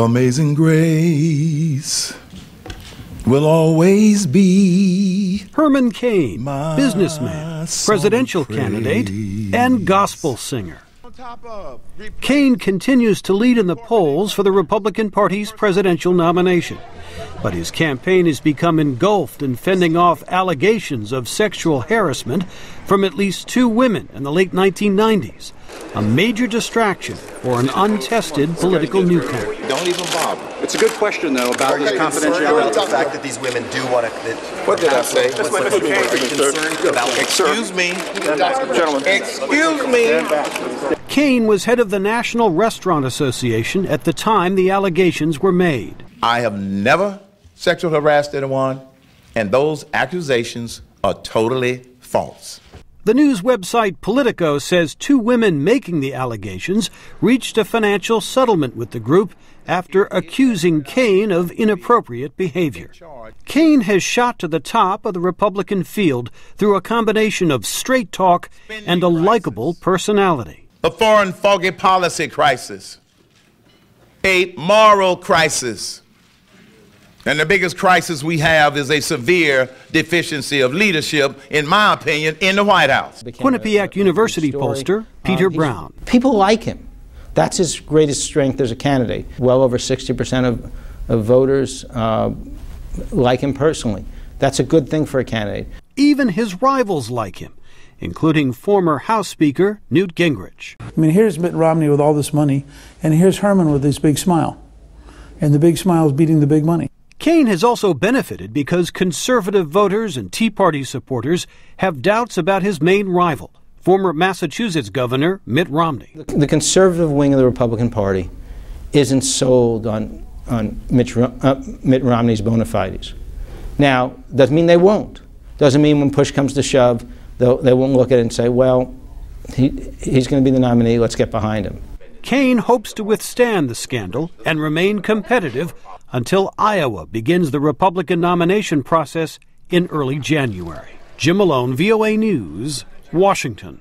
Amazing Grace will always be Herman Cain, businessman, presidential candidate, and gospel singer. Cain continues to lead in the polls for the Republican Party's presidential nomination. But his campaign has become engulfed in fending off allegations of sexual harassment from at least 2 women in the late 1990s, a major distraction for an untested political newcomer. Don't even bother. It's a good question, though, about this confidentiality. About the fact that these women do want to... What did I say? Excuse me. Gentlemen. Excuse me. Cain was head of the National Restaurant Association at the time the allegations were made. I have never sexually harassed anyone, and those accusations are totally false. The news website Politico says 2 women making the allegations reached a financial settlement with the group after accusing Cain of inappropriate behavior. Cain has shot to the top of the Republican field through a combination of straight talk and a likable personality. A foreign foggy policy crisis, a moral crisis, and the biggest crisis we have is a severe deficiency of leadership, in my opinion, in the White House. Quinnipiac University pollster Peter Brown. People like him. That's his greatest strength as a candidate. Well over 60% of voters like him personally. That's a good thing for a candidate. Even his rivals like him, including former House Speaker Newt Gingrich. I mean, here's Mitt Romney with all this money, and here's Herman with his big smile. And the big smile is beating the big money. Cain has also benefited because conservative voters and Tea Party supporters have doubts about his main rival, former Massachusetts Governor Mitt Romney. The conservative wing of the Republican Party isn't sold on Mitt Romney's bona fides. Now, doesn't mean they won't. Doesn't mean when push comes to shove, they won't look at it and say, well, he's going to be the nominee, let's get behind him. Cain hopes to withstand the scandal and remain competitive until Iowa begins the Republican nomination process in early January. Jim Malone, VOA News, Washington.